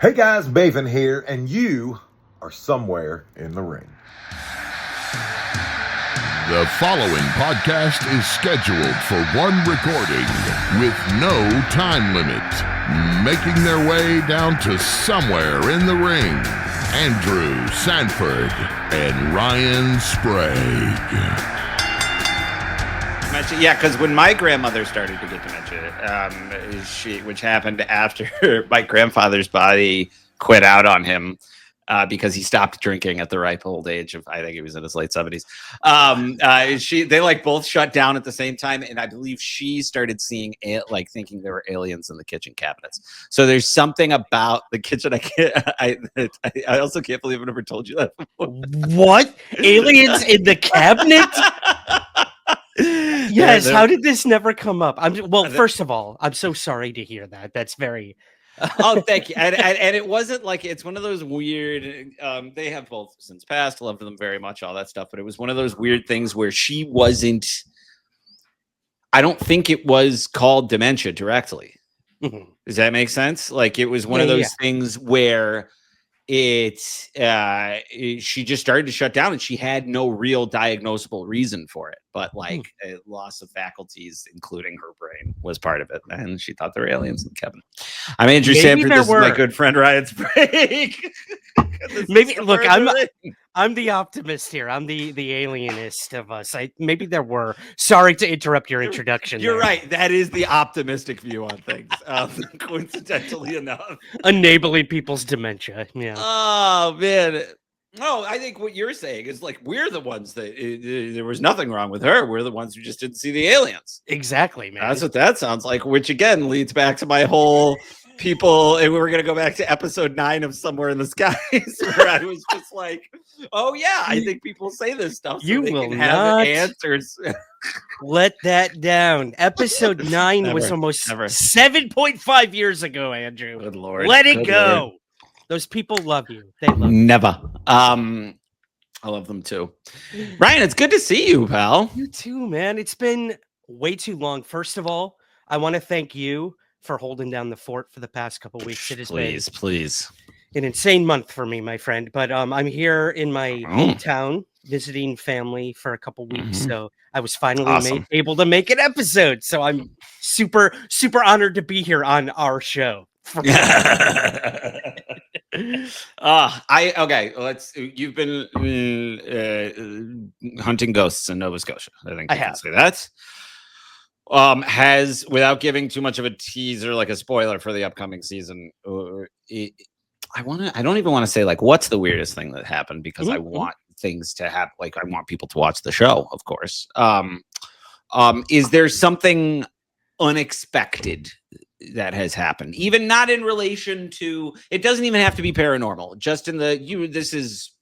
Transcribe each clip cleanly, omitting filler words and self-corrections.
Hey guys, Maven here, and you are somewhere in the ring. The following podcast is scheduled for one recording with no time limit. Making their way down to somewhere in the ring, Andrew Sanford and Ryan Sprague. Yeah, because when my grandmother started to get dementia, which happened after my grandfather's body quit out on him because he stopped drinking at the ripe old age of, I think he was in his late 70s. They like both shut down at the same time, and I believe she started seeing thinking there were aliens in the kitchen cabinets. So there's something about the kitchen. I also can't believe I never told you that before. What? Aliens in the cabinet? Yes. How did this never come up? First of all, I'm so sorry to hear that. That's very. Oh, thank you. And it wasn't like, it's one of those weird. They have both since passed. Love them very much. All that stuff, but it was one of those weird things where she wasn't. I don't think it was called dementia directly. Mm-hmm. Does that make sense? Like it was one of those things where she just started to shut down, and she had no real diagnosable reason for it, but like a loss of faculties, including her brain, was part of it, and she thought there were aliens in the cabinet. I'm Andrew Sanford. This is my good friend Ryan Sprague. Maybe look, I'm the optimist here. I'm the alienist of us. Maybe there were. Sorry to interrupt your introduction. You're right. That is the optimistic view on things. Coincidentally enough, enabling people's dementia. Yeah. Oh man. No, I think what you're saying is like we're the ones that there was nothing wrong with her. We're the ones who just didn't see the aliens. Exactly, man. That's what that sounds like. Which again leads back to my whole. People, and we were going to go back to episode 9 of Somewhere in the Skies, where I was just like, "Oh yeah, I think people say this stuff. So you they will can not have answers." Let that down. Episode 9 was almost 7.5 years ago, Andrew. Good Lord, let it go. Lord. Those people love you. They love never. You. I love them too. Ryan, it's good to see you, pal. You too, man. It's been way too long. First of all, I want to thank you for holding down the fort for the past couple of weeks. It has been an insane month for me, my friend. But I'm here in my hometown visiting family for a couple weeks. So I was finally able to make an episode. So I'm super, super honored to be here on our show. You've been hunting ghosts in Nova Scotia. I think I have. Say that. Has, without giving too much of a teaser, like a spoiler for the upcoming season, I don't even want to say like what's the weirdest thing that happened, because I want things to happen. Like I want people to watch the show, of course. Is there something unexpected that has happened, even not in relation to? It doesn't even have to be paranormal. Just in this is.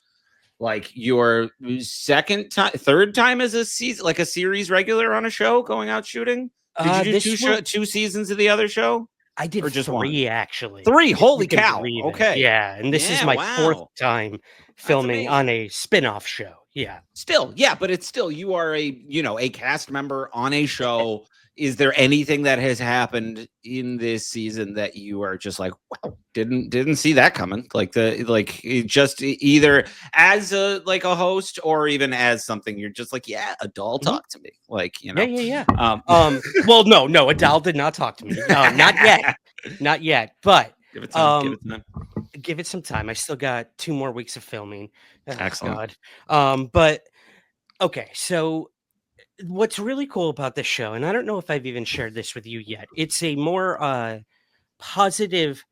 Like your third time as a season, like a series regular on a show, going out shooting. Did you do two seasons of the other show? I did, or just 3 actually. 3, holy cow! Okay, yeah, and this is my 4th time filming on a spin-off show. Yeah, still, yeah, but it's still, you are a cast member on a show. Is there anything that has happened in this season that you are just like, wow, didn't see that coming? Just either as a host or even as something you're just like, yeah, Adele talk to me, Yeah. Well, no, Adele did not talk to me. Not yet. But give it time. Give it some time. I still got 2 more weeks of filming. Excellent. But okay, so. What's really cool about this show, and I don't know if I've even shared this with you yet, it's a more positive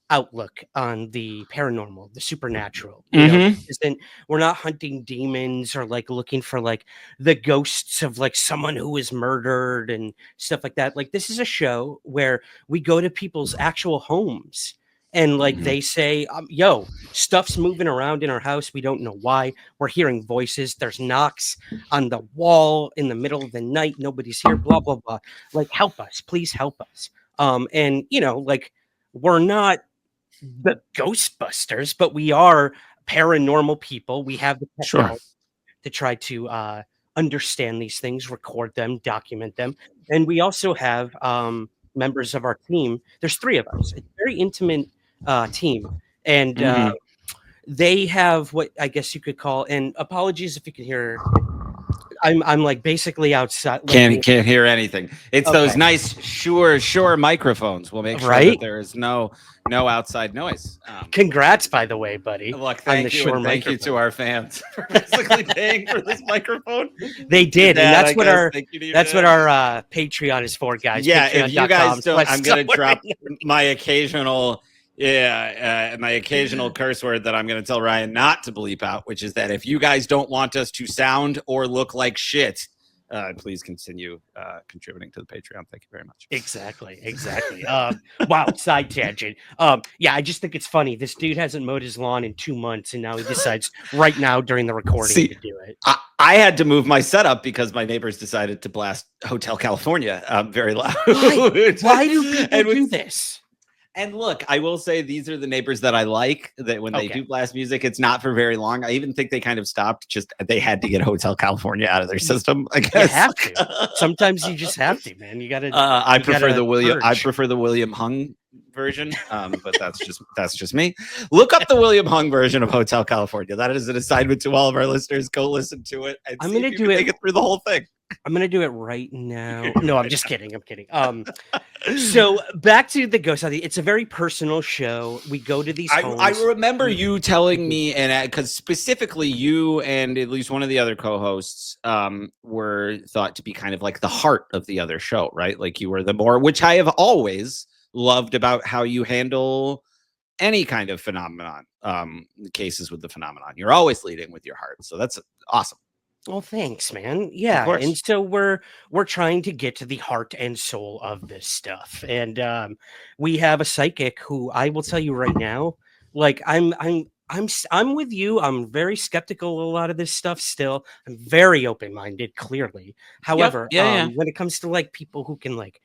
outlook on the paranormal, the supernatural. We're not hunting demons or like looking for like the ghosts of like someone who was murdered and stuff like that. Like this is a show where we go to people's actual homes. And like they say, yo, stuff's moving around in our house. We don't know why. We're hearing voices. There's knocks on the wall in the middle of the night. Nobody's here, blah, blah, blah. Like, help us. Please help us. And, like, we're not the Ghostbusters, but we are paranormal people. We have the technology to try to understand these things, record them, document them. And we also have members of our team. There's 3 of us. It's a very intimate team. and they have what I guess you could call. And apologies if you can hear. I'm like basically outside. Can't hear anything. It's Okay. those nice Shure microphones. We'll make sure Right? that there is no outside noise. Congrats, by the way, buddy. Look, on thank the you, Shure and thank you microphone. to our fans for basically paying for this microphone. They did, Dad, and I that's what guess. our Thank you to your that's what dad. our Patreon is for, guys. Yeah, if you guys don't, I'm gonna Patreon.com/somewhere drop in the- my occasional curse word that I'm going to tell Ryan not to bleep out, which is that if you guys don't want us to sound or look like shit, please continue contributing to the Patreon. Thank you very much. Exactly. Wow, side tangent. Yeah, I just think it's funny. This dude hasn't mowed his lawn in 2 months, and now he decides right now during the recording to do it. I had to move my setup because my neighbors decided to blast Hotel California very loud. Why do people do this? And look, I will say these are the neighbors that I like, that when they do blast music, it's not for very long. I even think they kind of stopped. Just they had to get Hotel California out of their system, I guess. You have to. Sometimes you just have to, man. You got to. I prefer the William Hung version, but that's just me. Look up the William Hung version of Hotel California. That is an assignment to all of our listeners. Go listen to it. And I'm going to do it. Make it through the whole thing. I'm going to do it right now. No, I'm just kidding. I'm kidding. So back to the Ghost Hunt. It's a very personal show. We go to these homes. I remember you telling me, and because specifically you and at least one of the other co-hosts were thought to be kind of like the heart of the other show, right? Like you were the more, which I have always loved about how you handle any kind of phenomenon, cases with the phenomenon. You're always leading with your heart. So that's awesome. Well, thanks, man. Yeah, and so we're trying to get to the heart and soul of this stuff, and we have a psychic who I will tell you right now, like I'm with you. I'm very skeptical of a lot of this stuff. Still, I'm very open-minded. Clearly, however, when it comes to like people who can like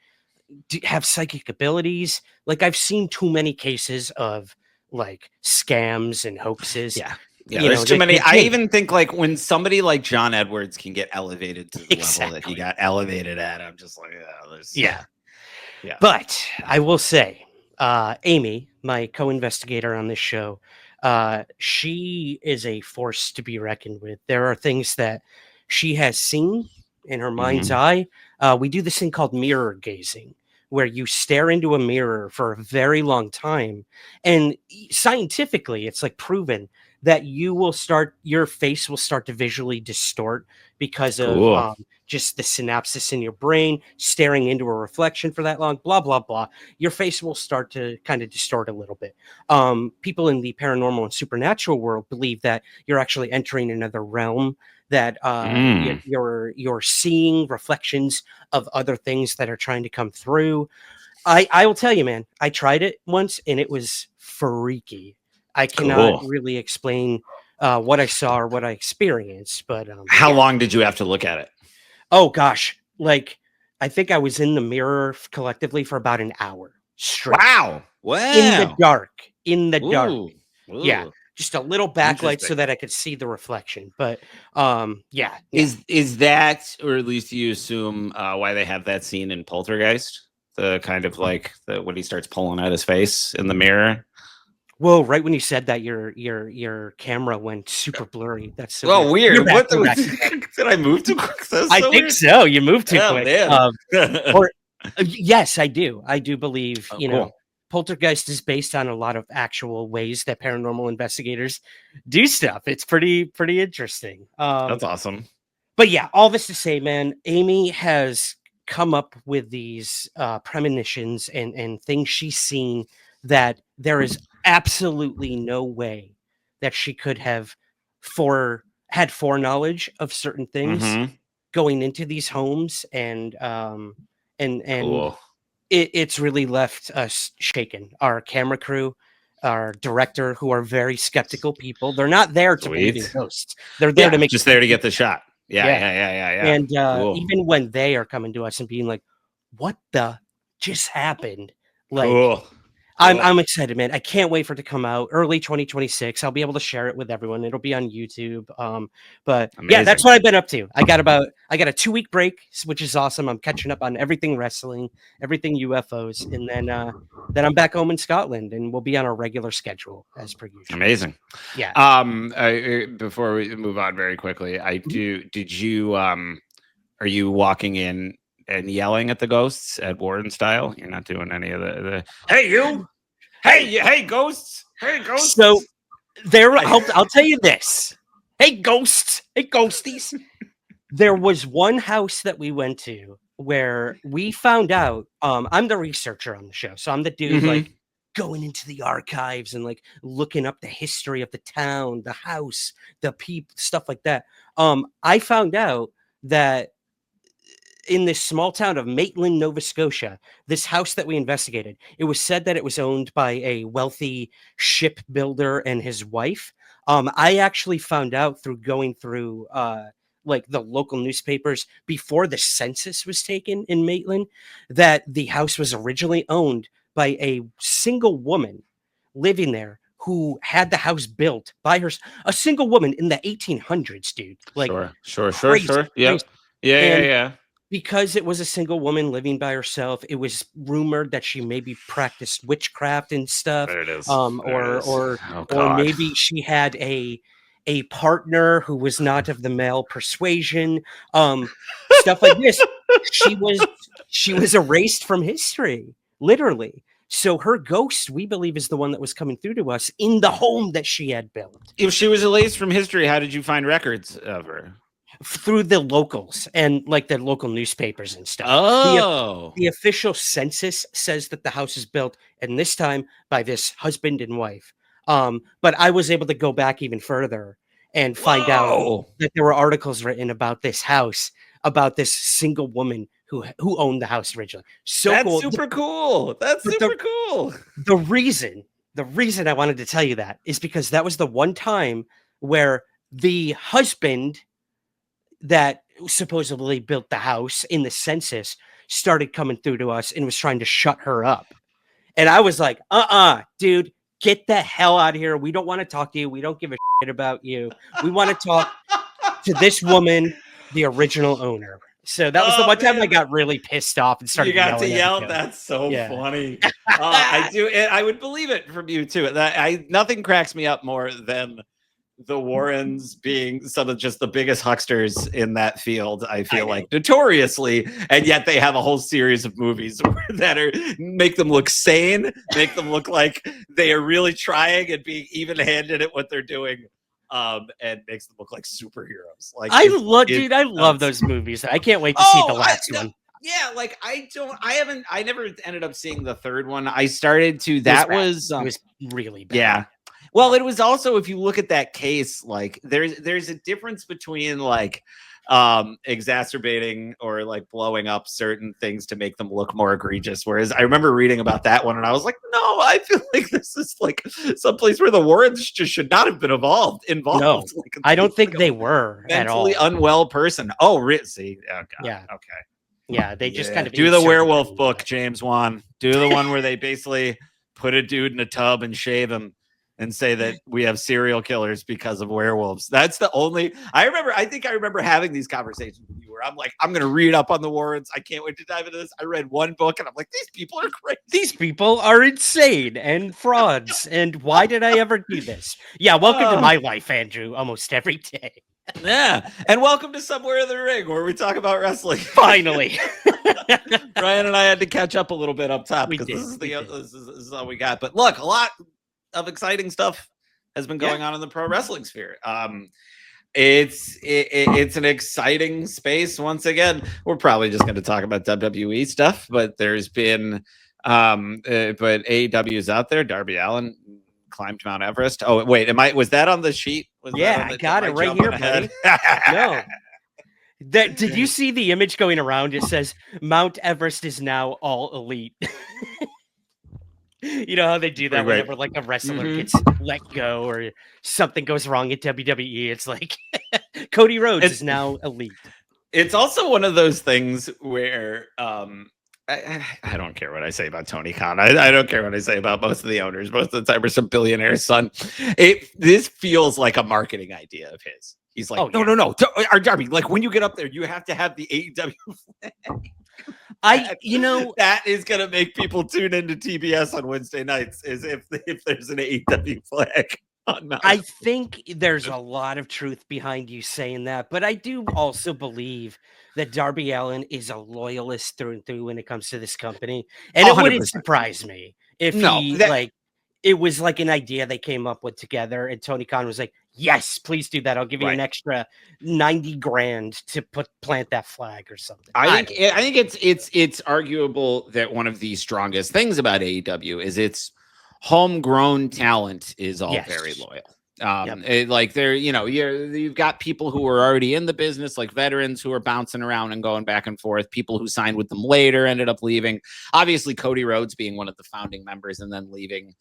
have psychic abilities, like I've seen too many cases of like scams and hoaxes. Yeah, there's too many. I even think like when somebody like John Edwards can get elevated to the level that he got elevated at, I'm just like, yeah. But I will say, Amy, my co-investigator on this show, she is a force to be reckoned with. There are things that she has seen in her mind's eye. We do this thing called mirror gazing, where you stare into a mirror for a very long time, and scientifically, it's like proven that your face will start to visually distort because of just the synapses in your brain, staring into a reflection for that long, blah, blah, blah. Your face will start to kind of distort a little bit. People in the paranormal and supernatural world believe that you're actually entering another realm, that you're seeing reflections of other things that are trying to come through. I will tell you, man, I tried it once and it was freaky. I cannot really explain what I saw or what I experienced, but how long did you have to look at it? Oh gosh, like I think I was in the mirror collectively for about an hour straight. Wow! In the dark. Ooh. Yeah, just a little backlight so that I could see the reflection. But yeah. Is that, or at least you assume, why they have that scene in Poltergeist? The kind of like when he starts pulling out his face in the mirror. Whoa! Right when you said that, your camera went super blurry. That's so weird. What did I move too quick? I think so. You moved too quick. Man. Yes, I do. I do believe Poltergeist is based on a lot of actual ways that paranormal investigators do stuff. It's pretty interesting. That's awesome. But yeah, all this to say, man, Amy has come up with these premonitions and things she's seen that there is absolutely no way that she could have had foreknowledge of certain things going into these homes, and it's really left us shaken. Our camera crew, our director, who are very skeptical people, they're not there to believe in ghosts. They're there to make there to get the shot. Yeah. And even when they are coming to us and being like, "What the just happened?" Like, I'm excited, man. I can't wait for it to come out early 2026. I'll be able to share it with everyone. It'll be on YouTube. But yeah, that's Amazing. what I've been up to. I got a 2-week break, which is awesome. I'm catching up on everything wrestling, everything UFOs, and then I'm back home in Scotland, and we'll be on a regular schedule as per usual. Amazing. Yeah. Before we move on very quickly, did you are you walking in and yelling at the ghosts at Warren style? You're not doing any of the hey you, hey ghosts, hey ghosts. So I'll tell you this. Hey ghosts, hey ghosties. There was one house that we went to where we found out. I'm the researcher on the show, so I'm the dude like going into the archives and like looking up the history of the town, the house, the people, stuff like that. I found out that in this small town of Maitland, Nova Scotia, this house that we investigated, it was said that it was owned by a wealthy shipbuilder and his wife. I actually found out through going through like the local newspapers before the census was taken in Maitland that the house was originally owned by a single woman living there who had the house built by her, a single woman in the 1800s, dude. Like, sure. Yep. Yeah. Because it was a single woman living by herself, it was rumored that she maybe practiced witchcraft and stuff. There it is. Or maybe she had a partner who was not of the male persuasion. Stuff like this. She was erased from history, literally. So her ghost, we believe, is the one that was coming through to us in the home that she had built. If she was erased from history, how did you find records of her? Through the locals and like the local newspapers and stuff. The official census says that the house is built, and this time by this husband and wife. But I was able to go back even further and find out that there were articles written about this house, about this single woman who owned the house originally. So that's cool. Super cool. That's super cool. The reason I wanted to tell you that is because that was the one time where the husband that supposedly built the house in the census started coming through to us and was trying to shut her up. And I was like, dude, get the hell out of here. We don't want to talk to you. We don't give a shit about you. We want to talk to this woman, the original owner. So that was the one time I got really pissed off and started yelling. You got to yell. That's so funny. I do. I would believe it from you too. Nothing cracks me up more than the Warrens being some of just the biggest hucksters in that field. I feel like notoriously, and yet they have a whole series of movies that make them look sane, make them look like they are really trying and being even-handed at what they're doing. And makes them look like superheroes. Like I love those movies. I can't wait to see the last one. Yeah, like I never ended up seeing the third one. I started to. It was really bad. Yeah. Well, it was also, if you look at that case, like there's a difference between like exacerbating or like blowing up certain things to make them look more egregious. Whereas I remember reading about that one and I was like, no, I feel like this is like someplace where the Warrens just should not have been involved. No, like, I don't think they were mentally at all. unwell person. Oh, see, oh, God. Yeah, okay, yeah, they just kind of do the werewolf book, James Wan. Do the one where they basically put a dude in a tub and shave him. And say that we have serial killers because of werewolves. That's the only I think I remember having these conversations with you where I'm like, I'm going to read up on the Warrens. I can't wait to dive into this. I read one book and I'm like, these people are crazy. These people are insane and frauds. And why did I ever do this? Yeah. Welcome to my life, Andrew, almost every day. Yeah. And welcome to Somewhere in the Ring where we talk about wrestling. Finally. Ryan and I had to catch up a little bit up top because this is all we got. But look, a lot of exciting stuff has been going on in the pro wrestling sphere. It's an exciting space. Once again, we're probably just going to talk about WWE stuff, but there's been but AEW's out there. Darby Allin climbed Mount Everest. Oh wait, was that on the sheet? I got it right here, buddy. No. Did you see the image going around? It says Mount Everest is now all elite. You know how they do that whenever like a wrestler gets let go or something goes wrong at WWE. It's like Cody Rhodes is now elite. It's also one of those things where I don't care what I say about Tony Khan. I don't care what I say about most of the owners. Most of the time, are some billionaires, son. This feels like a marketing idea of his. He's like, no. Our Darby, like when you get up there, you have to have the AEW flag. That is gonna make people tune into TBS on Wednesday nights. Is if there's an AEW flag. I think there's a lot of truth behind you saying that, but I do also believe that Darby Allin is a loyalist through and through when it comes to this company, and 100%. It wouldn't surprise me if it was like an idea they came up with together, and Tony Khan was like, "Yes, please do that. I'll give you an extra $90,000 to plant that flag or something." I think it's arguable that one of the strongest things about AEW is its homegrown talent is all very loyal. Like they're, you've got people who are already in the business, like veterans who are bouncing around and going back and forth. People who signed with them later ended up leaving. Obviously, Cody Rhodes being one of the founding members and then leaving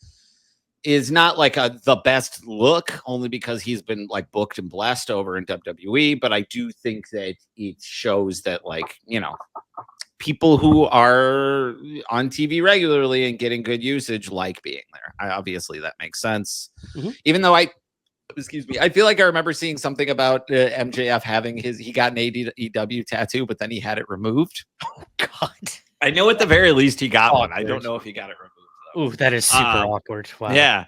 is not like the best look, only because he's been like booked and blessed over in WWE. But I do think that it shows that, like, people who are on TV regularly and getting good usage like being there. Obviously, that makes sense. Mm-hmm. Even though I feel like I remember seeing something about MJF having he got an AEW tattoo, but then he had it removed. Oh God! I know at the very least he got one. I don't know if he got it removed though. Ooh, that is super awkward. Wow. Yeah.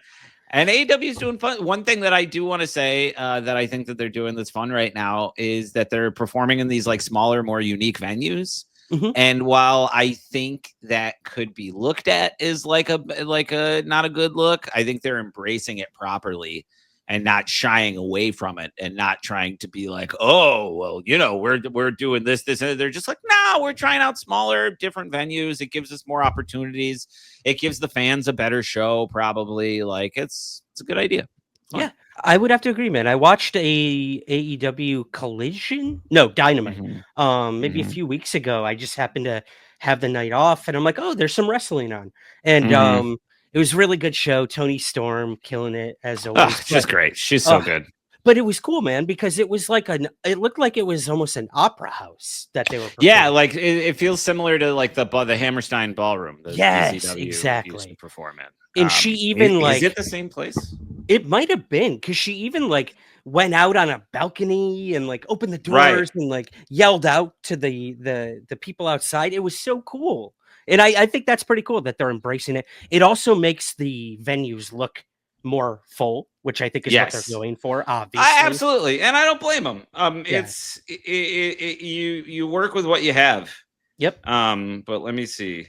And AEW is doing fun. One thing that I do want to say that I think that they're doing that's fun right now is that they're performing in these like smaller, more unique venues. Mm-hmm. And while I think that could be looked at as like a not a good look, I think they're embracing it properly and not shying away from it and not trying to be like, oh, well, we're doing this. And they're just like, no, we're trying out smaller, different venues. It gives us more opportunities. It gives the fans a better show, probably. Like it's a good idea. Yeah, I would have to agree, man. I watched a AEW Dynamite. Mm-hmm. Maybe a few weeks ago. I just happened to have the night off, and I'm like, oh, there's some wrestling on, and it was a really good show. Toni Storm killing it as always. She's great. She's so good. But it was cool, man, because it was like it looked like it was almost an opera house that they were performing. Yeah, like it feels similar to like the Hammerstein Ballroom. Yes, exactly. Used to perform in. And she even is it the same place? It might have been, because she even like went out on a balcony and like opened the doors and like yelled out to the people outside. It was so cool. And I think that's pretty cool that they're embracing it. It also makes the venues look more full, which I think is what they're going for, obviously. Absolutely. And I don't blame them. It's you work with what you have. Yep. But let me see.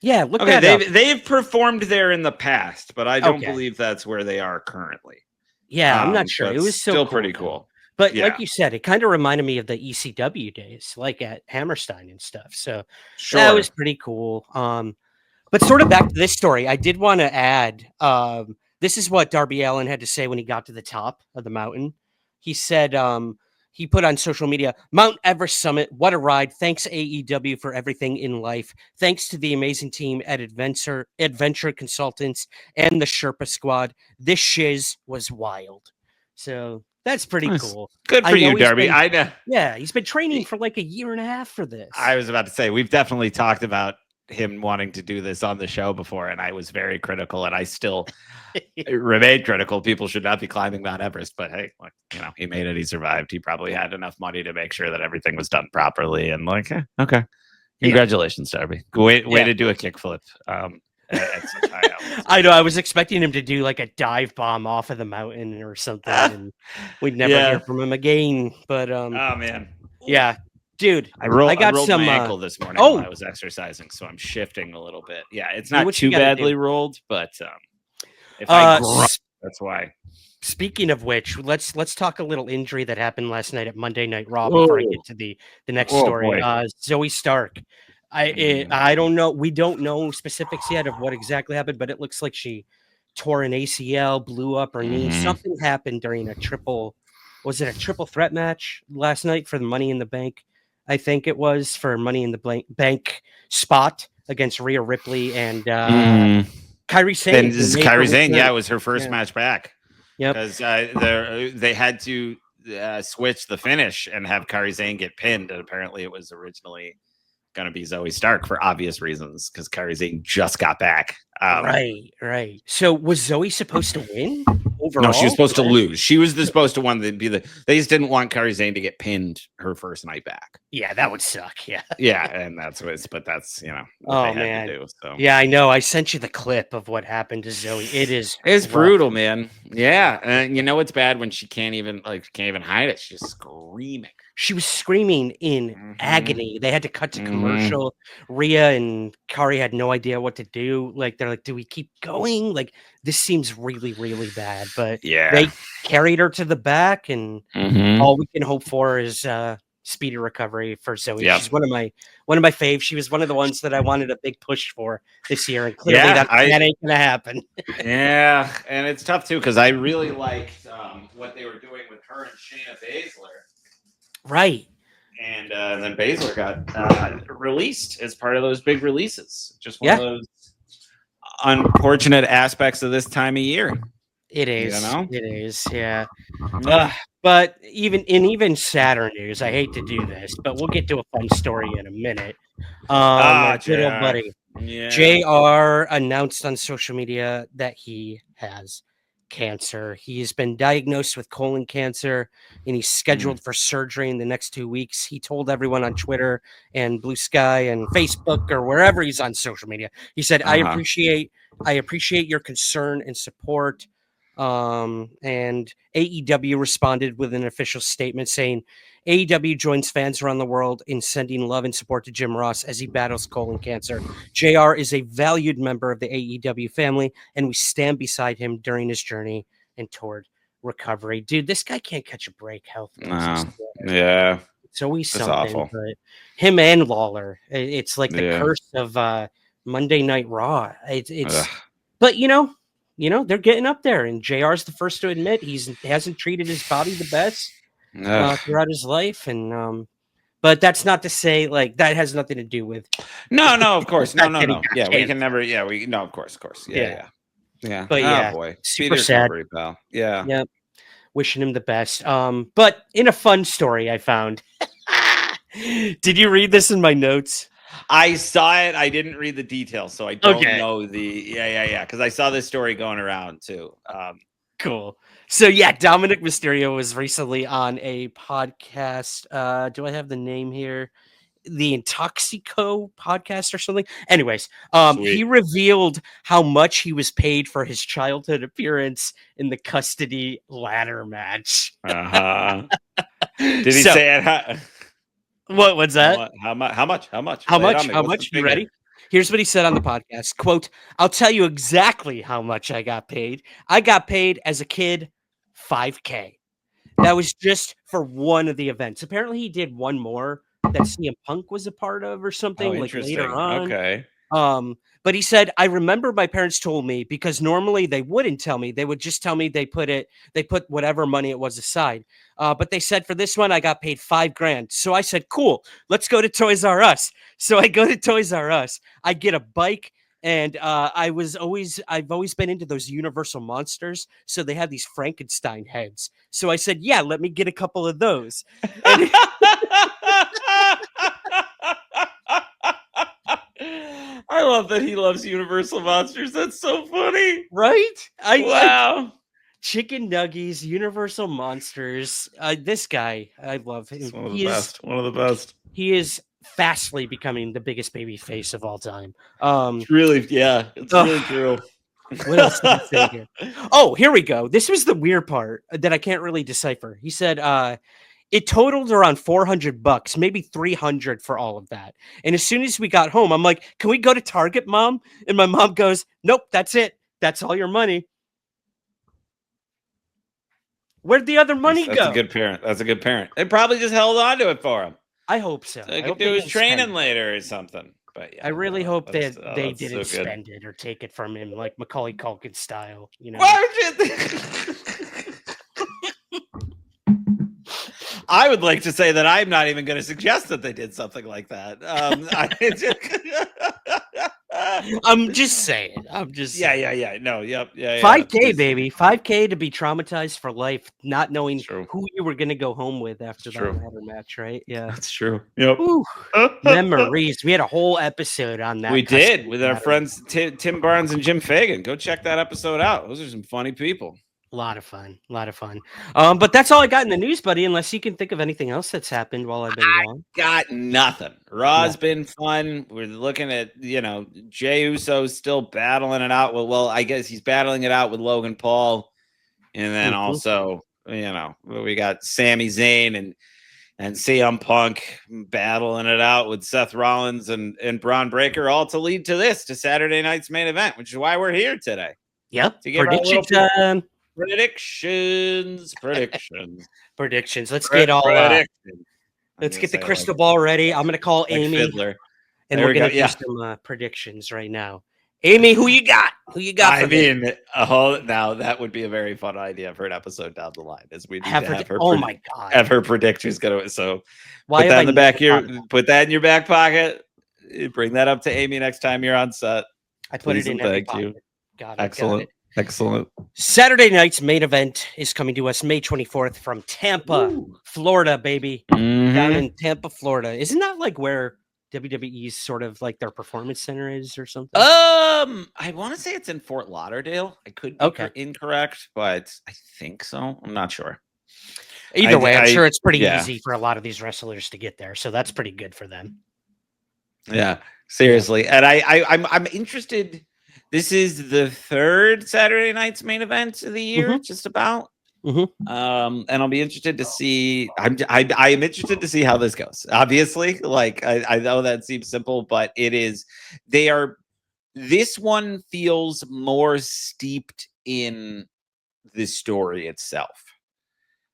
Yeah, look at that. They've performed there in the past, but I don't believe that's where they are currently. Yeah, I'm not sure. It was still pretty cool. But like you said, it kind of reminded me of the ECW days, like at Hammerstein and stuff. So that was pretty cool. But sort of back to this story, I did want to add, this is what Darby Allin had to say when he got to the top of the mountain. He said, he put on social media, Mount Everest Summit, what a ride. Thanks AEW for everything in life. Thanks to the amazing team at Adventure Consultants and the Sherpa Squad. This shiz was wild. So that's pretty cool. Good for you, Darby. I know. Yeah, he's been training for like a year and a half for this. I was about to say, we've definitely talked about him wanting to do this on the show before, and I was very critical, and I still remain critical. People should not be climbing Mount Everest, but hey, like, he made it. He survived. He probably had enough money to make sure that everything was done properly. And like, okay, congratulations, Darby. Way to do a kickflip. At such high altitude. I know. I was expecting him to do like a dive bomb off of the mountain or something, and we'd never hear from him again. But oh man, yeah. Dude, I rolled my ankle this morning while I was exercising, so I'm shifting a little bit. Yeah, it's not too badly rolled, but if I grunt, that's why. Speaking of which, let's talk a little injury that happened last night at Monday Night Raw before I get to the next story. Zoey Stark. I don't know. We don't know specifics yet of what exactly happened, but it looks like she tore an ACL, blew up her knee. Something happened during a triple threat match last night for the Money in the Bank. I think it was for Money in the Bank spot against Rhea Ripley and Kairi Sane. Kairi Sane, it was her first match back. Yep. Because they had to switch the finish and have Kairi Sane get pinned, and apparently it was originally going to be Zoey Stark for obvious reasons because Kairi Sane just got back. Right. So was Zoe supposed to win overall? No, she was supposed to lose. She was supposed to want to be the. They just didn't want Kairi Sane to get pinned her first night back. Yeah, that would suck. Yeah. Yeah, and that's what. But that's what they had to do. So yeah, I know. I sent you the clip of what happened to Zoe. It's brutal, man. Yeah, and it's bad when she can't even hide it. She's screaming. She was screaming in agony. They had to cut to commercial. Rhea and Kari had no idea what to do. Like, they're like, do we keep going? Like, this seems really, really bad. But they carried her to the back, and all we can hope for is speedy recovery for Zoe. Yep. She's one of my faves. She was one of the ones that I wanted a big push for this year, and clearly that ain't gonna happen. Yeah, and it's tough too because I really liked what they were doing with her and Shayna Baszler. Right. And then Baszler got released as part of those big releases. Just one of those unfortunate aspects of this time of year. It is. It is. Yeah. But even sadder news. I hate to do this, but we'll get to a fun story in a minute. Good old buddy. Yeah. JR announced on social media that he has cancer. He's been diagnosed with colon cancer, and he's scheduled for surgery in the next 2 weeks. He told everyone on Twitter and Blue Sky and Facebook or wherever he's on social media. He said, I appreciate your concern and support. And AEW responded with an official statement saying AEW joins fans around the world in sending love and support to Jim Ross as he battles colon cancer. JR is a valued member of the AEW family, and we stand beside him during his journey and toward recovery. Dude, this guy can't catch a break health. Yeah. It's always That's something. awful. But him and Lawler, it's like the curse of Monday Night Raw. But they're getting up there, and JR's the first to admit he hasn't treated his body the best throughout his life, and but that's not to say like that has nothing to do with. No, of course, no. Yeah, we can never. Yeah, of course. Yeah. But boy, super sad, pal. Yeah. Wishing him the best. But in a fun story I found. Did you read this in my notes? I saw it. I didn't read the details, so I don't know the. Yeah. Because I saw this story going around too. Cool. So Dominic Mysterio was recently on a podcast. Do I have the name here? The Intoxico podcast or something. Anyways, he revealed how much he was paid for his childhood appearance in the custody ladder match. Did he say it? What's that? How much? You ready? Here's what he said on the podcast. Quote, I'll tell you exactly how much I got paid. I got paid as a kid $5,000. That was just for one of the events. Apparently he did one more that CM Punk was a part of or something like later on. Okay. But he said, I remember my parents told me, because normally they wouldn't tell me. They would just tell me they put whatever money it was aside. But they said for this one, I got paid $5,000. So I said, cool, let's go to Toys R Us. So I go to Toys R Us. I get a bike, and I've always been into those Universal monsters. So they have these Frankenstein heads. So I said, yeah, let me get a couple of those. I love that he loves Universal monsters. That's so funny, right? Wow. Chicken nuggies, Universal monsters. This guy, I love him. He's one of the best. He is fastly becoming the biggest baby face of all time. It's really true. What else did he say here? Oh, here we go. This was the weird part that I can't really decipher. He said, it totaled around $400, maybe $300 for all of that. And as soon as we got home, I'm like, can we go to Target, Mom? And my mom goes, nope, that's it. That's all your money. Where'd the other money go? That's a good parent. They probably just held on to it for him. I hope so. So he could do his training later or something. But yeah, I really hope that they didn't spend it or take it from him like Macaulay Culkin style. Why would you? I would like to say that I'm not even going to suggest that they did something like that. I'm just saying. I'm just saying. Yeah. No, yep, yeah. 5K, It's baby. 5K to be traumatized for life, not knowing true. who you were going to go home with after It's that true. ladder match, right? Yeah. That's true. Yep. Ooh, memories. We had a whole episode on that. We did custody with our ladder. friends Tim Barnes and Jim Fagan. Go check that episode out. Those are some funny people. A lot of fun. A lot of fun. But that's all I got in the news, buddy, unless you can think of anything else that's happened while I've been gone. Got nothing. Raw's been fun. We're looking at, Jey Uso's still battling it out with, well, I guess he's battling it out with Logan Paul. And then also, we got Sami Zayn and CM Punk battling it out with Seth Rollins and Braun Breaker, all to lead to Saturday night's main event, which is why we're here today. Yep. To give Predictions. Predictions. Let's get all. Let's get the crystal ball ready. I'm going to call Amy, Fiddler. and we're going to do some predictions right now. Amy, who you got? Now that would be a very fun idea for an episode down the line, as we need to have her. Oh my god! Have her predictions go. So why put that in the back put that in your back pocket. Bring that up to Amy next time you're on set. I put it in every pocket. Got it. Excellent. Excellent. Saturday night's main event is coming to us May 24th from Tampa, Florida, baby. Down in Tampa, Florida. Isn't that like where WWE's sort of like their performance center is or something? I want to say it's in Fort Lauderdale. I could be incorrect, but I think so. I'm not sure. Either way, I'm sure it's pretty easy for a lot of these wrestlers to get there, so that's pretty good for them. Yeah, seriously. And I'm interested. This is the third Saturday night's main event of the year, just about. And I'll be interested to see. I'm interested to see how this goes. Obviously, like I know that seems simple, but it is. This one feels more steeped in the story itself,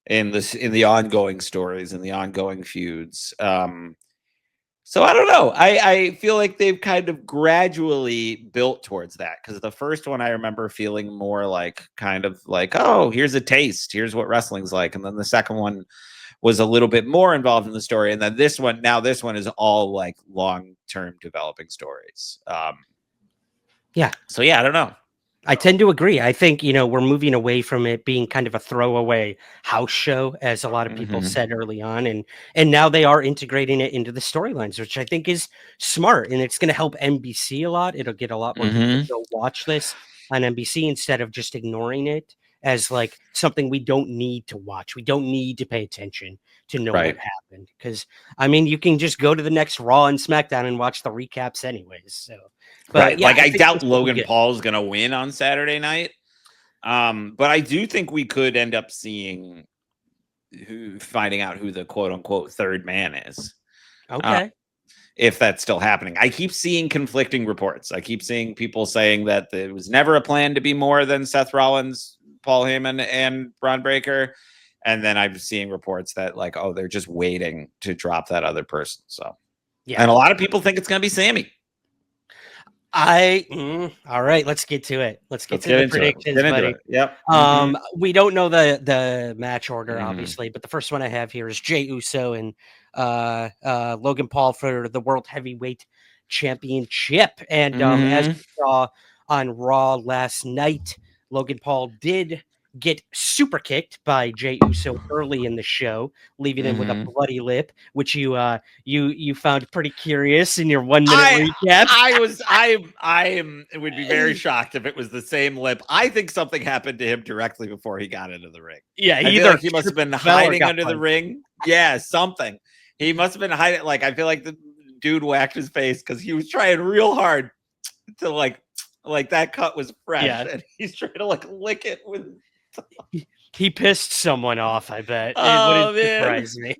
in the ongoing stories and the ongoing feuds. So I don't know. I feel like they've kind of gradually built towards that, because the first one I remember feeling more like kind of like, oh, here's a taste. Here's what wrestling's like. And then the second one was a little bit more involved in the story. And then this one is all like long-term developing stories. So yeah, I don't know. I tend to agree. I think, we're moving away from it being kind of a throwaway house show, as a lot of people said early on. And now they are integrating it into the storylines, which I think is smart. And it's going to help NBC a lot. It'll get a lot more people to go watch this on NBC instead of just ignoring it as like something we don't need to watch. We don't need to pay attention to know what happened. Because, I mean, you can just go to the next Raw and SmackDown and watch the recaps anyways. So. But yeah, I doubt Logan Paul's going to win on Saturday night. But I do think we could end up finding out who the quote unquote third man is. Okay. If that's still happening. I keep seeing conflicting reports. I keep seeing people saying that it was never a plan to be more than Seth Rollins, Paul Heyman, and Braun Breaker. And then I'm seeing reports that like, oh, they're just waiting to drop that other person. So, yeah. And a lot of people think it's going to be Sammy. All right, let's get to it. Let's get to the predictions, buddy. Yep. We don't know the match order, obviously, but the first one I have here is Jey Uso and Logan Paul for the World Heavyweight Championship. And as we saw on Raw last night, Logan Paul did get super kicked by Jey Uso early in the show, leaving him with a bloody lip, which you found pretty curious in your 1 minute recap. I would be very shocked if it was the same lip. I think something happened to him directly before he got into the ring. Yeah, he must have been hiding under the ring. Yeah, something. He must have been hiding. Like, I feel like the dude whacked his face because he was trying real hard to like that cut was fresh, and he's trying to like lick it with. He pissed someone off, I bet. It wouldn't surprise me.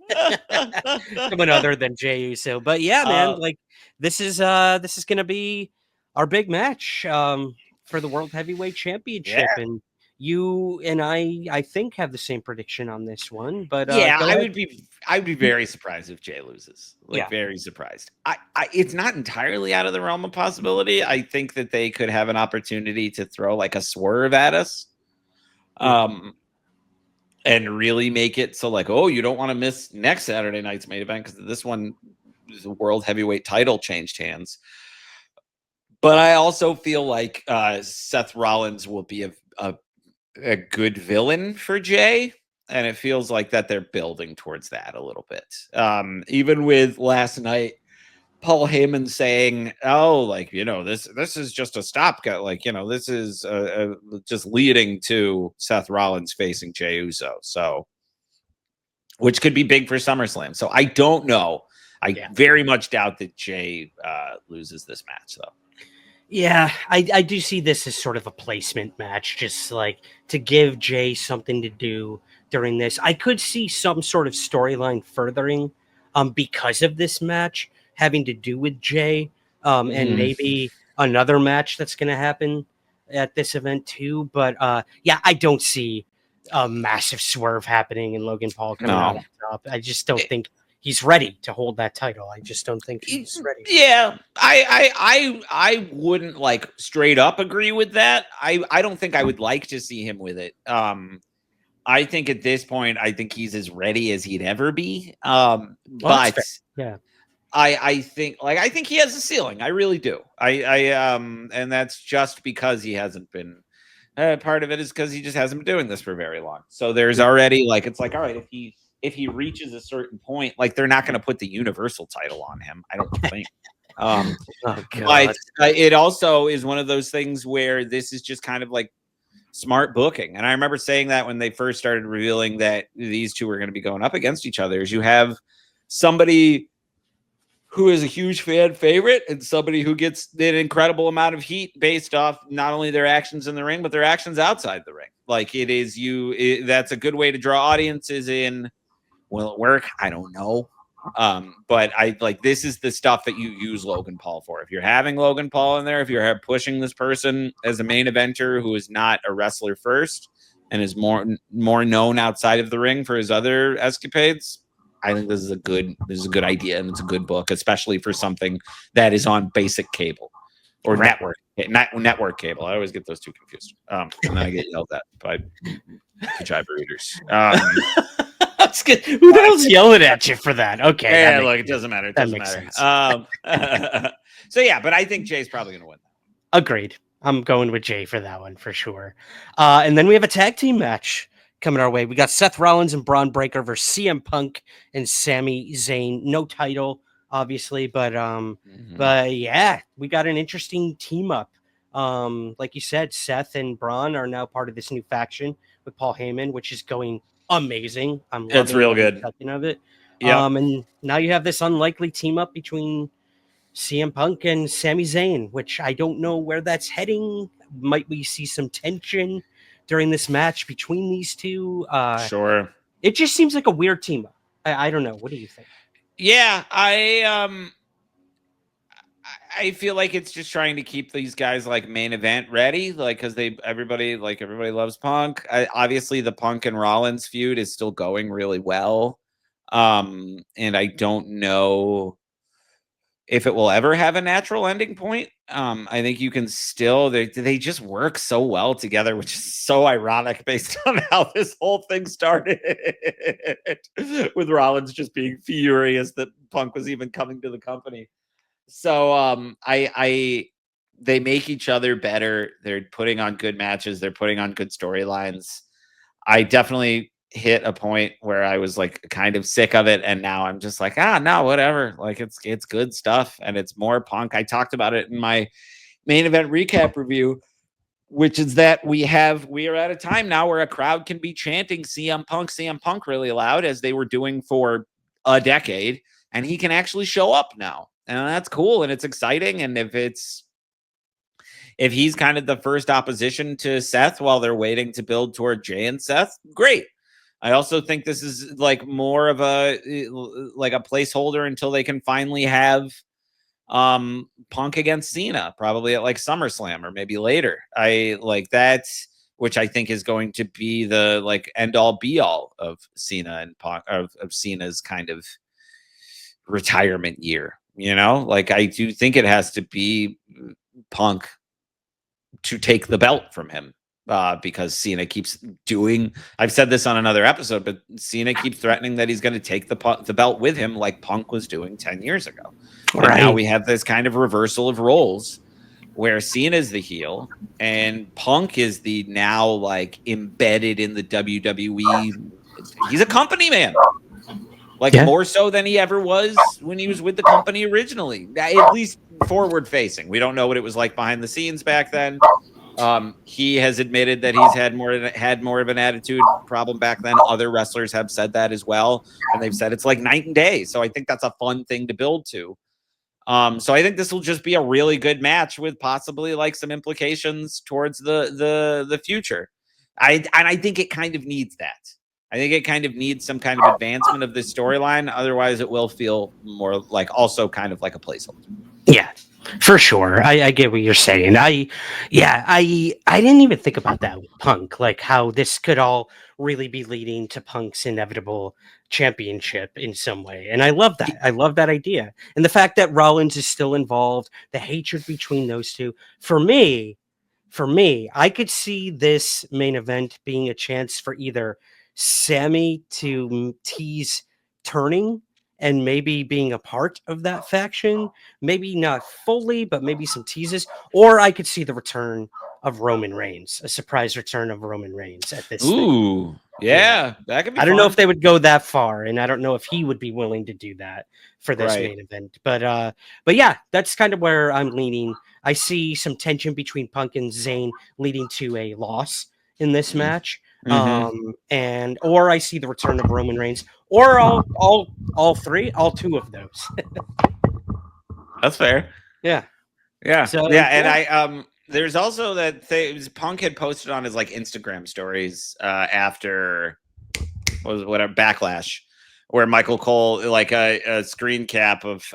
Someone other than Jey Uso. But yeah, man, like this is gonna be our big match for the World Heavyweight Championship. Yeah. And you and I think have the same prediction on this one. But I would be very surprised if Jey loses. Very surprised. It's not entirely out of the realm of possibility. I think that they could have an opportunity to throw like a swerve at us. And really make it so like, oh, you don't want to miss next Saturday night's main event because this one, the World Heavyweight title changed hands. But I also feel like Seth Rollins will be a good villain for Jay. And it feels like that they're building towards that a little bit. Even with last night, Paul Heyman saying, "Oh, like, you know, this is just a stopgap. Like, you know, this is just leading to Seth Rollins facing Jey Uso." So, which could be big for SummerSlam. So I don't know. I very much doubt that Jay loses this match, though. Yeah, I do see this as sort of a placement match, just like to give Jay something to do during this. I could see some sort of storyline furthering because of this match having to do with Jay, and maybe another match that's going to happen at this event too. But yeah, I don't see a massive swerve happening in Logan Paul coming out on top. I just don't think he's ready to hold that title. I just don't think he's ready. Yeah, I wouldn't like straight up agree with that. I don't think I would like to see him with it. I think at this point, I think he's as ready as he'd ever be. But yeah, I think he has a ceiling. I really do. And that's just because he hasn't been. Part of it is because he just hasn't been doing this for very long. So there's already like, it's like, all right, if he reaches a certain point, like they're not going to put the Universal title on him, I don't think. But it also is one of those things where this is just kind of like smart booking. And I remember saying that when they first started revealing that these two were going to be going up against each other, is you have somebody who is a huge fan favorite and somebody who gets an incredible amount of heat based off not only their actions in the ring, but their actions outside the ring. Like that's a good way to draw audiences in. Will it work? I don't know. But I like, this is the stuff that you use Logan Paul for. If you're having Logan Paul in there, if you're pushing this person as a main eventer who is not a wrestler first and is more known outside of the ring for his other escapades, I think this is a good idea, and it's a good book, especially for something that is on basic cable or network cable. I always get those two confused. And then I get yelled at by vagina readers. That's good. Who the hell's yelling at you for that? Okay. Yeah, look, it doesn't matter. It doesn't matter. So yeah, but I think Jay's probably going to win that. Agreed. I'm going with Jay for that one for sure. And then we have a tag team match coming our way. We got Seth Rollins and Braun Breaker versus CM Punk and Sami Zayn. No title, obviously, but yeah, we got an interesting team up. Like you said, Seth and Braun are now part of this new faction with Paul Heyman, which is going amazing. It's real good. Of it. Yeah. And now you have this unlikely team up between CM Punk and Sami Zayn, which I don't know where that's heading. Might we see some tension during this match between these two? Sure. It just seems like a weird team up. I don't know. What do you think? Yeah, I feel like it's just trying to keep these guys like main event ready, like because everybody loves Punk. Obviously, the Punk and Rollins feud is still going really well, and I don't know if it will ever have a natural ending point. I think you can still they just work so well together, which is so ironic based on how this whole thing started with Rollins just being furious that Punk was even coming to the company. So they make each other better. They're putting on good matches. They're putting on good storylines. I definitely hit a point where I was like kind of sick of it, and now I'm just like, no, whatever. Like it's good stuff, and it's more Punk. I talked about it in my main event recap review, which is that we are at a time now where a crowd can be chanting CM Punk really loud, as they were doing for a decade, and he can actually show up now. And that's cool, and it's exciting. And if he's kind of the first opposition to Seth while they're waiting to build toward Jay and Seth, great. I also think this is like more of a placeholder until they can finally have Punk against Cena, probably at like SummerSlam or maybe later. I like that, which I think is going to be the like end all be all of Cena and Punk, of Cena's kind of retirement year. You know, like I do think it has to be Punk to take the belt from him, because Cena keeps doing. I've said this on another episode, but Cena keeps threatening that he's going to take the belt with him, like Punk was doing 10 years ago. Right. And now we have this kind of reversal of roles where Cena's the heel and Punk is the now like embedded in the WWE. He's a company man, like more so than he ever was when he was with the company originally, at least forward facing. We don't know what it was like behind the scenes back then. He has admitted that he's had more of an attitude problem back then. Other wrestlers have said that as well, and they've said it's like night and day. So I think that's a fun thing to build to. So I think this will just be a really good match with possibly like some implications towards the future. I think it kind of needs that. I think it kind of needs some kind of advancement of this storyline. Otherwise, it will feel more like also kind of like a placeholder. Yeah, for sure. I get what you're saying. I didn't even think about that with Punk, like how this could all really be leading to Punk's inevitable championship in some way. And I love that. I love that idea. And the fact that Rollins is still involved, the hatred between those two. For me, I could see this main event being a chance for either Sammy to tease turning and maybe being a part of that faction, maybe not fully, but maybe some teases, or I could see the return of Roman Reigns, a surprise return of Roman Reigns at this. Ooh, yeah, that could be. I don't know if they would go that far, and I don't know if he would be willing to do that for this main event. But yeah, that's kind of where I'm leaning. I see some tension between Punk and Zayn leading to a loss in this match. Or I see the return of Roman Reigns, or all two of those. That's fair. Yeah. So, and there's also that Punk had posted on his like Instagram stories after whatever Backlash, where Michael Cole like a screen cap of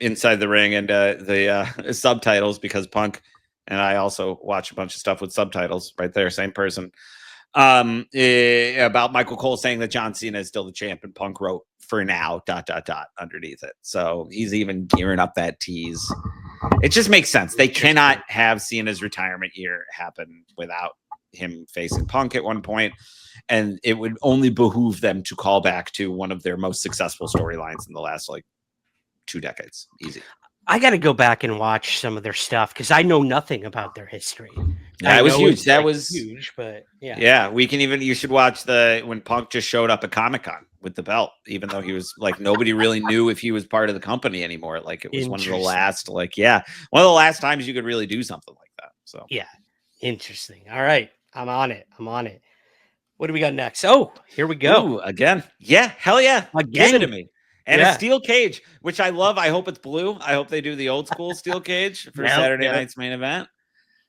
inside the ring and the subtitles, because Punk and I also watch a bunch of stuff with subtitles right there, same person. About Michael Cole saying that John Cena is still the champ, and Punk wrote "for now" ... underneath it. So he's even gearing up that tease. It just makes sense. They cannot have Cena's retirement year happen without him facing Punk at one point, and it would only behoove them to call back to one of their most successful storylines in the last like 2 decades. Easy. I got to go back and watch some of their stuff because I know nothing about their history. Yeah, it was huge. That was huge, but yeah. Yeah, you should watch when Punk just showed up at Comic-Con with the belt, even though he was like, nobody really knew if he was part of the company anymore. Like it was one of the last, one of the last times you could really do something like that. So yeah, interesting. All right, I'm on it. What do we got next? Oh, here we go. Ooh, again. Yeah, hell yeah. Again. Give it to me. And a steel cage, which I love. I hope it's blue. I hope they do the old school steel cage for Saturday night's main event.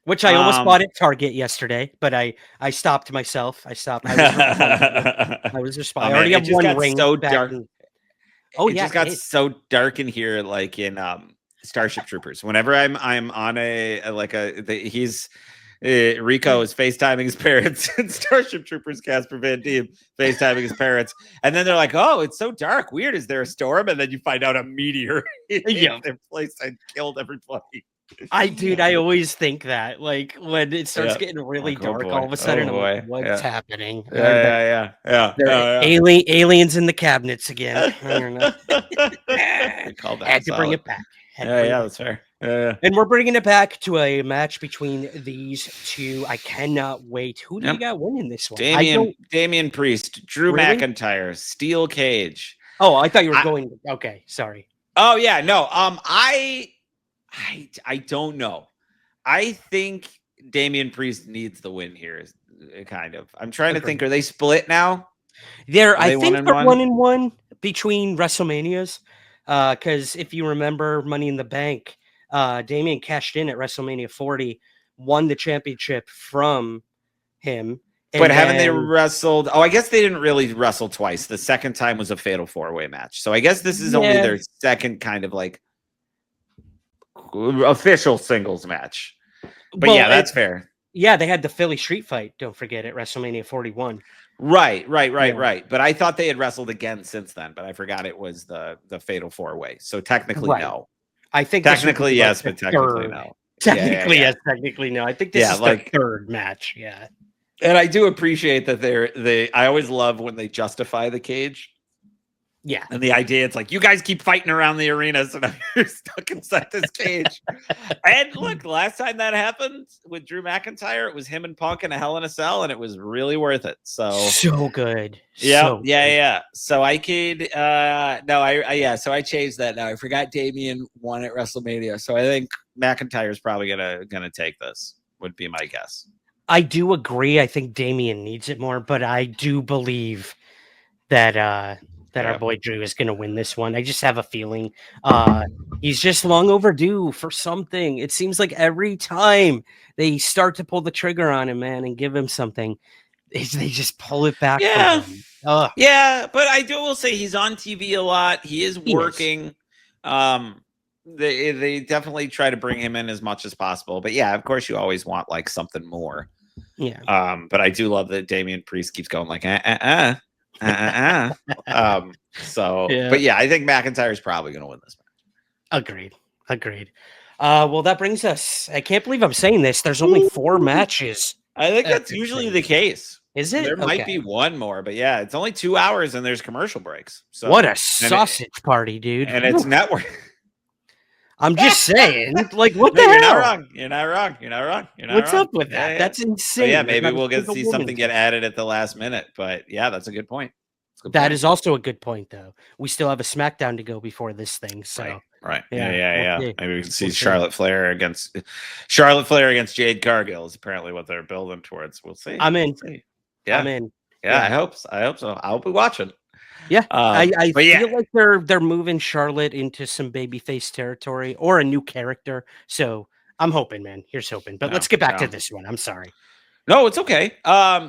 Which I almost bought at Target yesterday, but I stopped myself. I was responsible. I already have one ring. So dark. It just got so dark in here, like in Starship Troopers. Whenever I'm on he's Rico is FaceTiming his parents, and Starship Troopers Casper Van Diem FaceTiming his parents, and then they're like, "Oh, it's so dark. Weird. Is there a storm?" And then you find out a meteor hit their place and killed everybody. I always think that, like, when it starts getting really dark, all of a sudden, I'm like, what's happening? Yeah. Aliens in the cabinets again. I don't know. Had to bring it back. That's fair. And we're bringing it back to a match between these two. I cannot wait. Who do you got winning this one? Damian Priest, Drew McIntyre, steel cage. Oh, I thought you were going. Okay, sorry. Oh yeah, no. I don't know. I think Damian Priest needs the win here. Kind of. I'm trying to think. Are they split now? I think they're 1-1 between WrestleManias. Because if you remember Money in the Bank, Damian cashed in at WrestleMania 40, won the championship from him. But haven't they wrestled? Oh, I guess they didn't really wrestle twice. The second time was a fatal 4-way match. So I guess this is only their second kind of like official singles match. But that's fair. Yeah, they had the Philly Street Fight, don't forget, at WrestleMania 41. Right. But I thought they had wrestled again since then, but I forgot it was the fatal 4-way. So technically, no. I think technically yes, but technically no. Technically yes, technically no. I think this is the third match. Yeah. And I do appreciate that I always love when they justify the cage. Yeah. And the idea, it's like, you guys keep fighting around the arena, so now you're stuck inside this cage. And look, last time that happened with Drew McIntyre, it was him and Punk in a Hell in a Cell, and it was really worth it. So good. Yeah, So yeah. So I could, so I changed that now. I forgot Damian won at WrestleMania, so I think McIntyre's probably gonna take this, would be my guess. I do agree. I think Damian needs it more, but I do believe that our boy Drew is going to win this one. I just have a feeling he's just long overdue for something. It seems like every time they start to pull the trigger on him, man, and give him something, they just pull it back. Yeah, from him. yeah, but I will say he's on TV a lot. He is working. They definitely try to bring him in as much as possible. But yeah, of course, you always want like something more. Yeah. But I do love that Damian Priest keeps going like So, Yeah. but yeah, I think McIntyre's probably going to win this match. Agreed. Well, that brings us. I can't believe I'm saying this. There's only 4 matches. I think that's usually the case. Is it? There might be one more, but yeah, it's only 2 hours and there's commercial breaks. So What a sausage party, dude! And it's network. I'm just saying, like, what the You're hell? You're not wrong. What's up with that? Yeah. That's insane. Yeah, maybe There's we'll not a get to single see woman something get added at the last minute. But yeah, that's a good point. That is also a good point, though. We still have a SmackDown to go before this thing. So right. Yeah, we'll see. Maybe we can see We'll see. Charlotte Flair against Jade Cargill is apparently what they're building towards. We'll see. I'm in. We'll see. Yeah. I'm in. Yeah, I hope so. I'll be watching. Yeah, I but feel like they're moving Charlotte into some babyface territory or a new character. So I'm hoping, man. Here's hoping. But let's get back to this one. I'm sorry. No, it's okay.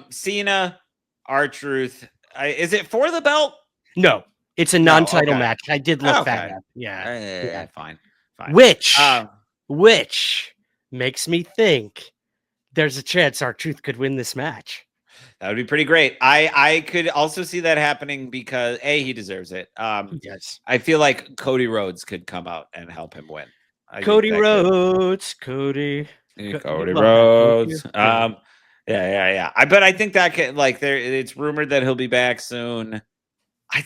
Cena, R-Truth. Is it for the belt? No, it's a non-title okay. match. I did look Okay. that up. Yeah. Fine. Which makes me think there's a chance R-Truth could win this match. That would be pretty great. I could also see that happening because he deserves it. Yes. I feel like Cody Rhodes could come out and help him win. Cody Rhodes. Yeah. But I think that can it's rumored that he'll be back soon.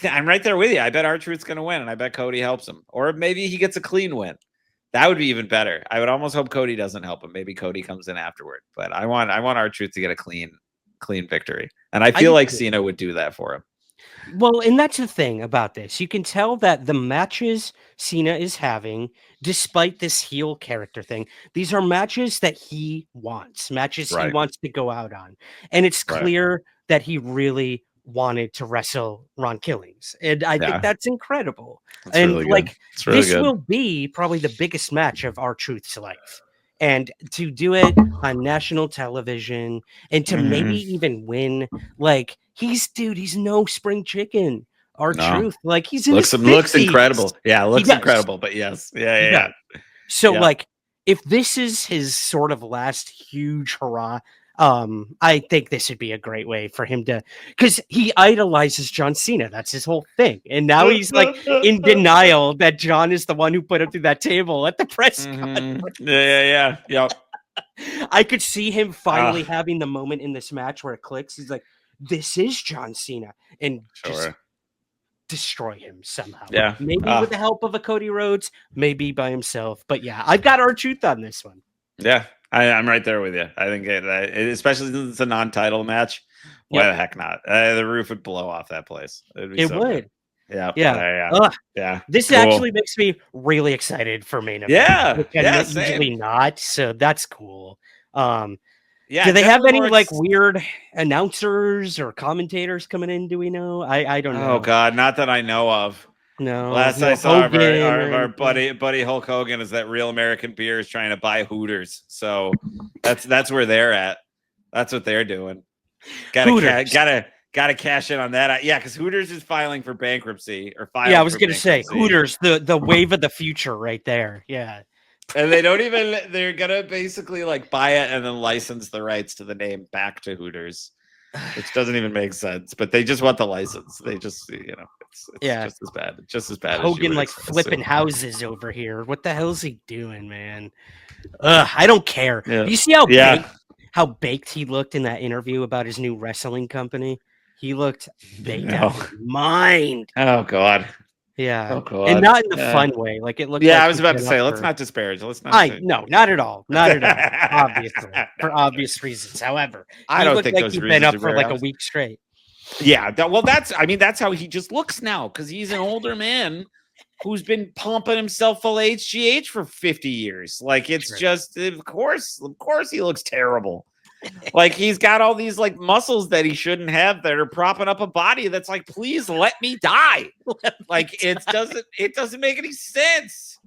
I'm right there with you. I bet R-Truth's going to win, and I bet Cody helps him, or maybe he gets a clean win. That would be even better. I would almost hope Cody doesn't help him. Maybe Cody comes in afterward. But I want R-Truth to get a clean victory, and I feel like Cena would do that for him. Well, and that's the thing about this. You can tell that the matches Cena is having, despite this heel character thing, these are matches that he wants, he wants to go out on. And it's clear that he really wanted to wrestle Ron Killings. And I think that's incredible. That's really good. This will be probably the biggest match of R-Truth's life. And to do it on national television and to maybe even win, he's no spring chicken. R-Truth, he's in his 50s. Looks incredible. Yeah, looks incredible. But yes, yeah. So if this is his sort of last huge hurrah, I think this would be a great way for him to, because he idolizes John Cena. That's his whole thing. And now he's in denial that John is the one who put him through that table at the press conference. Yeah. I could see him finally having the moment in this match where it clicks. He's like, this is John Cena. And just destroy him somehow. Yeah. Maybe with the help of a Cody Rhodes, maybe by himself. But yeah, I've got R-Truth on this one. Yeah. I'm right there with you. I think especially since it's a non-title match. Why the heck not? The roof would blow off that place. It would. Yeah. Yeah. This actually makes me really excited for main event. Usually not. So that's cool. Do they have any weird announcers or commentators coming in? Do we know? I don't know. Oh God, not that I know of. No. Last I saw our buddy Hulk Hogan is that Real American Beer is trying to buy Hooters. So that's where they're at. That's what they're doing. Gotta cash in on that. Yeah, because Hooters is filing for bankruptcy or filing. Yeah, I was gonna say Hooters, the wave of the future right there. Yeah. And they're gonna basically buy it and then license the rights to the name back to Hooters, which doesn't even make sense. But they just want the license. They just, it's just as bad. Just as bad. Hogan flipping houses over here. What the hell's he doing, man? I don't care. Yeah. You see how baked he looked in that interview about his new wrestling company? He looked baked out of his mind. Oh God. Yeah. Oh God. And not in the fun way. Like it looked Yeah, like I was he'd about to been say, up let's for- not disparage. Let's not. Say, No, not at all. Not at all. Obviously. For obvious reasons. However, I he don't looked think like those he'd been reasons up are for very like a obvious. week straight. Yeah. That's how he just looks now, because he's an older man who's been pumping himself full HGH for 50 years. Like, it's True. just, of course he looks terrible. Like, he's got all these like muscles that he shouldn't have that are propping up a body that's like, please let me die. Like, it doesn't make any sense.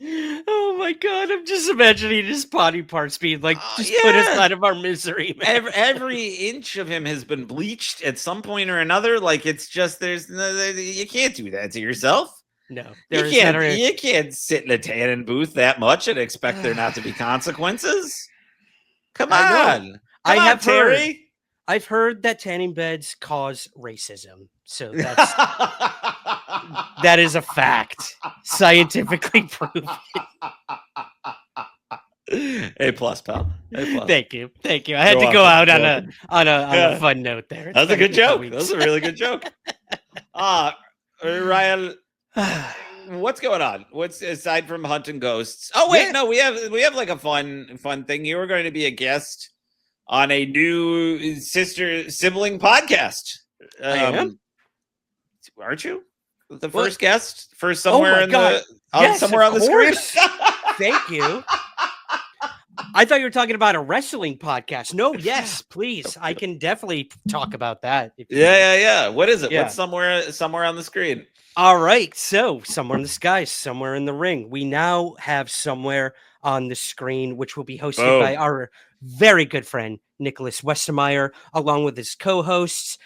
Oh my God, I'm just imagining his body parts being like, just yeah. put us out of our misery, man. Every inch of him has been bleached at some point or another. Like, it's just, you can't do that to yourself. No, You can't sit in a tanning booth that much and expect there not to be consequences. Come I know. on. I Come on, have heard. Terry. I've heard that tanning beds cause racism. So that is a fact. Scientifically proven. A plus, pal. A plus. Thank you. I had You're to go welcome. out You're on Yeah. a fun note there. That was a good joke. That That was a really good joke. Ryan, what's going on? What's aside from hunting ghosts? Oh wait, Yeah. no, we have like a fun thing. You were going to be a guest on a new sibling podcast. I am? Aren't you? The What? first guest for somewhere my in God. the Yes, somewhere of on the screen. course. Thank you. I thought you were talking about a wrestling podcast. No, yes, please. I can definitely talk about that. if you like. Yeah. What is it? Yeah. What's somewhere on the screen? All right. So, somewhere in the sky, somewhere in the ring. We now have somewhere on the screen, which will be hosted Boom. by our very good friend, Nicholas Westermeyer, along with his co hosts,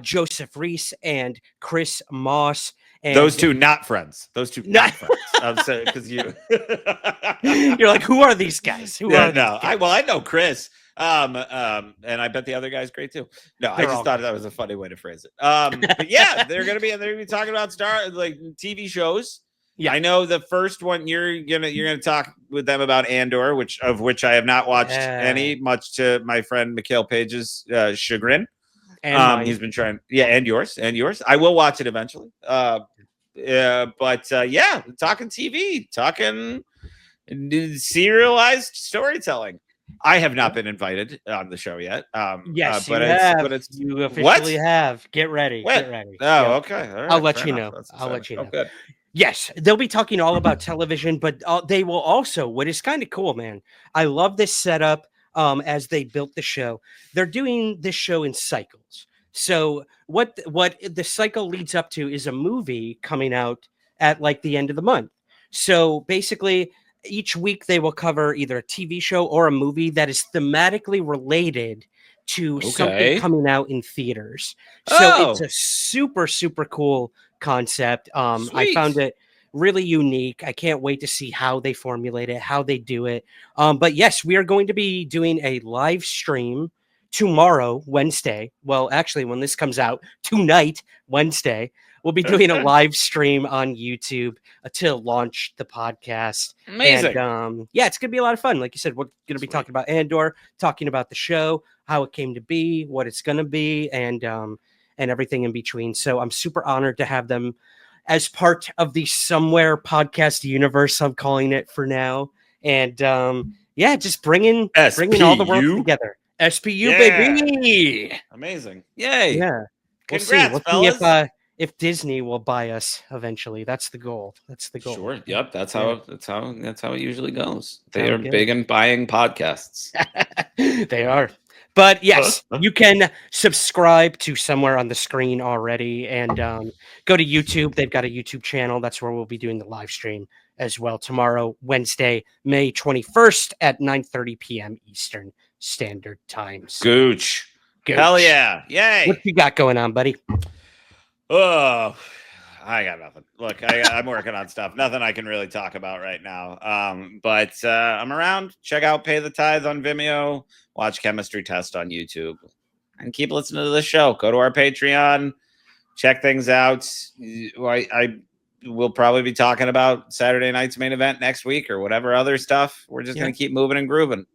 Joseph Reese and Chris Moss. And Those two not friends. Those two No. not friends. I'm saying because you. You're like, who are these guys? Who are these guys? I know Chris. And I bet the other guy's great too. No, I They're just all thought that was a funny way to phrase it. But yeah, they're gonna be talking about TV shows. Yeah. I know the first one you're gonna talk with them about Andor, of which I have not watched any, much to my friend Mikhail Page's chagrin. And mine. He's been trying, and yours. I will watch it eventually. But talking TV, talking serialized storytelling. I have not been invited on the show yet. Yes, but you it's, have. But it's You officially have. Get ready. When? Get ready. Oh, Yeah. okay. All right, I'll let fair you enough. know. That's I'll let you know. Good. Yes, they'll be talking all about television, but they will also, what is kind of cool, man. I love this setup as they built the show. They're doing this show in cycles. So what the cycle leads up to is a movie coming out at like the end of the month. So basically, each week they will cover either a TV show or a movie that is thematically related to something coming out in theaters. So it's a super, super cool concept. I found it really unique. I can't wait to see how they formulate it, how they do it. But yes, we are going to be doing a live stream tomorrow, Wednesday. Well, actually, when this comes out, tonight, Wednesday, we'll be doing a live stream on YouTube to launch the podcast. Amazing. And it's going to be a lot of fun. Like you said, we're going to be talking about Andor, talking about the show, how it came to be, what it's going to be, and everything in between. So I'm super honored to have them as part of the Somewhere podcast universe, I'm calling it for now. And just bringing all the world together. SPU, baby. Amazing. Yay. Yeah. Congrats, we'll fellas. see if Disney will buy us eventually. That's the goal. Sure. Yep. That's how it usually goes. They Sound are good. big in buying podcasts. They are. But yes, you can subscribe to Somewhere on the Screen already and go to YouTube. They've got a YouTube channel. That's where we'll be doing the live stream as well tomorrow, Wednesday, May 21st at 9:30 p.m. Eastern Standard Time. Gooch. Hell yeah. Yay. What you got going on, buddy? Oh, I got nothing. Look, I'm working on stuff. Nothing I can really talk about right now. But I'm around. Check out Pay the Tithe on Vimeo. Watch Chemistry Test on YouTube. And keep listening to the show. Go to our Patreon. Check things out. I will probably be talking about Saturday night's main event next week or whatever other stuff. We're just going to keep moving and grooving.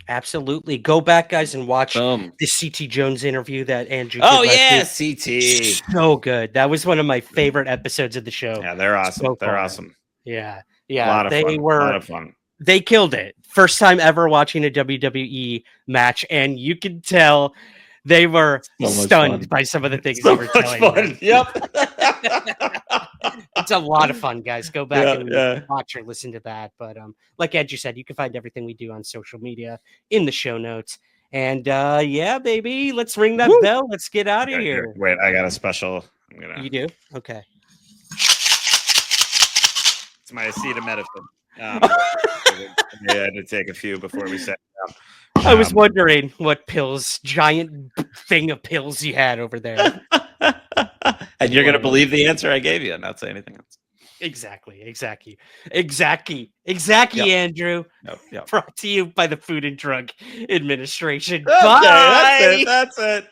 Absolutely. Go back, guys, and watch Boom. the CT Jones interview that Andrew Oh did yeah, last week. CT. So good. That was one of my favorite episodes of the show. Yeah, they're awesome. So They're far. awesome. Yeah. A Yeah. lot of They fun. A were lot of fun. they killed it. First time ever watching a WWE match, and you could tell they were So much stunned fun. by some of the things So they were much telling fun. them. Yep. It's a lot of fun, guys. Go back and Yeah. watch or listen to that. But like Andrew said, you can find everything we do on social media in the show notes. And yeah, baby, let's ring that bell. Let's get out of Okay, here. wait, I got a special. I'm gonna. You do? Okay. It's my acetaminophen. I had to take a few before we sat down. I was wondering what giant thing of pills you had over there. And you're gonna believe the answer I gave you and not say anything else. Exactly, Yep. Andrew. Yep. Brought to you by the Food and Drug Administration. Okay, Bye. that's it.